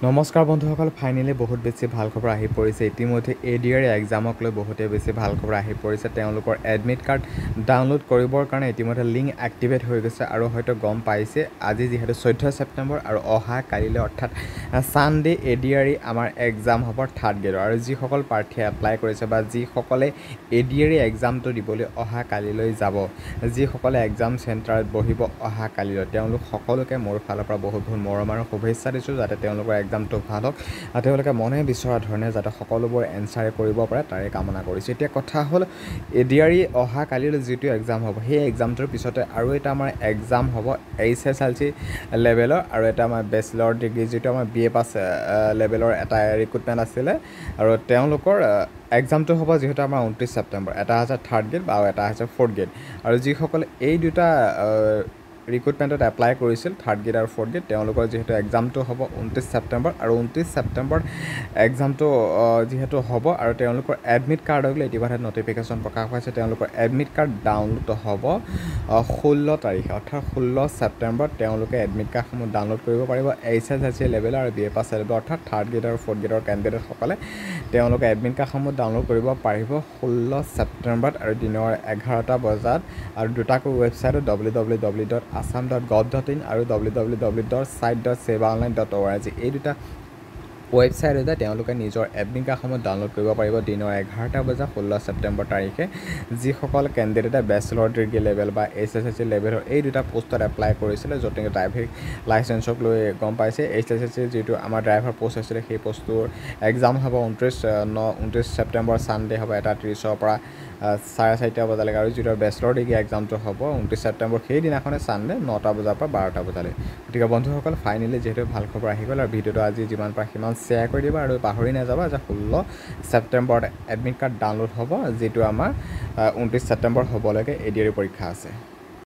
নমস্কাৰ বন্ধুসকল, ফাইনেলি বহুত বেছি ভাল খবৰ আহি পৰিছে। ইতিমধ্যে ADR এক্সামক লৈ বহুতে বেছি ভাল খবৰ আহি পৰিছে। তেওঁলোকৰ এডমিট কাৰ্ড ডাউনলোড কৰিবৰ কাৰণে ইতিমধ্যে লিংক এক্টিভেট হৈ গৈছে আৰু হয়তো গম পাইছে আজি যিহেতু 14 ছেপ্টেম্বৰ আৰু অহা কালিলৈ অৰ্থাৎ ছানডে ADR আমাৰ এক্সাম হ'ব থাৰ্ড গ্ৰেডৰ। আৰু যিসকল প্ৰাৰ্থীয়ে এপ্লাই কৰিছে বা যিসকলে ADR এক্সামটো দিবলৈ অহা কালিলৈ যাব, যিসকলে এক্সাম চেণ্টাৰত বহিব অহা কালিলৈ, তেওঁলোক সকলোকে মোৰ ফালৰ পৰা বহুত বহুত মৰম আৰু শুভেচ্ছা দিছোঁ যাতে তেওঁলোকৰ এক্সামটো ভাল হওক আৰু তেওঁলোকে মনে বিচৰা ধৰণে যাতে সকলোবোৰ এনচাৰে কৰিব পাৰে তাৰে কামনা কৰিছোঁ। এতিয়া কথা হ'ল ADR অহা কালিলৈ যিটো এক্সাম হ'ব সেই এক্সামটোৰ পিছতে আৰু এটা আমাৰ এক্সাম হ'ব HSLC লেভেলৰ আৰু এটা আমাৰ বেচেলৰ ডিগ্ৰী যিটো আমাৰ BA পাছ লেভেলৰ এটা ৰিক্ৰুটমেণ্ট আছিলে আৰু তেওঁলোকৰ এক্সামটো হ'ব যিহেতু আমাৰ 29 ছেপ্টেম্বৰ। এটা হৈছে থাৰ্ড গ্ৰেড আৰু এটা হৈছে ফ'ৰ্থ গ্ৰেড। আৰু যিসকলে এই দুটা ৰিক্ৰুটমেণ্টত এপ্লাই কৰিছিল থাৰ্ড গ্ৰেড আৰু ফ'ৰ্থ গ্ৰেড, তেওঁলোকৰ যিহেতু এক্সামটো হ'ব 29 ছেপ্টেম্বৰ আৰু 29 ছেপ্টেম্বৰত এক্সামটো যিহেতু হ'ব আৰু তেওঁলোকৰ এডমিট কাৰ্ডক লৈ ইতিমধ্যে নটিফিকেশ্যন প্ৰকাশ পাইছে। তেওঁলোকৰ এডমিট কাৰ্ড ডাউনলোড হ'ব 16 তাৰিখে অৰ্থাৎ 16 ছেপ্টেম্বৰত তেওঁলোকে এডমিট কাৰ্ডসমূহ ডাউনলোড কৰিব পাৰিব। HSLC লেভেলৰ আৰু BA পাছ লেভেলৰ অৰ্থাৎ থাৰ্ড গ্ৰেড আৰু ফ'ৰ্থ গ্ৰেডৰ কেণ্ডিডেটসকলে তেওঁলোকে এডমিট কাৰ্ডসমূহ ডাউনলোড কৰিব পাৰিব 16 ছেপ্টেম্বৰত আৰু দিনৰ 11টা বজাত। আৰু দুটাকৈ ৱেবছাইটত www.assam.gov.in আৰু www.site.sevaonline.org এই দুটা ৱেবছাইটতে তেওঁলোকে নিজৰ এডমিট কাৰ্ডসমূহ ডাউনলোড কৰিব পাৰিব দিনৰ 11টা বজাত 16 ছেপ্টেম্বৰ তাৰিখে। যিসকল কেণ্ডিডেটে বেচেলৰ ডিগ্ৰী লেভেল বা HSLC লেভেলৰ এই দুটা পোষ্টত এপ্লাই কৰিছিলে, য'ত নেকি ড্ৰাইভিং লাইচেঞ্চক লৈ গম পাইছে HSLC যিটো আমাৰ ড্ৰাইভাৰ পোষ্ট আছিলে সেই পোষ্টটোৰ এক্সাম হ'ব 29 ছেপ্টেম্বৰ ছানডে হ'ব 1:30 পৰা 4:30 বজালৈকে। আৰু যিটো বেচেলৰ ডিগ্ৰী এক্সামটো হ'ব 29 ছেপ্টেম্বৰ সেইদিনাখনে ছানডে 9টা বজাৰ পৰা 12টা বজালৈ। গতিকে বন্ধুসকল, ফাইনেলি যিহেতু ভাল খবৰ আহি গ'ল আৰু ভিডিঅ'টো আজি যিমান পাৰে সিমান শ্বেয়াৰ কৰি দিবা আৰু পাহৰি নাযাবা যে 16 ছেপ্টেম্বৰত এডমিট কাৰ্ড ডাউনলোড হ'ব যিটো আমাৰ 29 ছেপ্টেম্বৰ হ'বলৈকে ADR পৰীক্ষা আছে।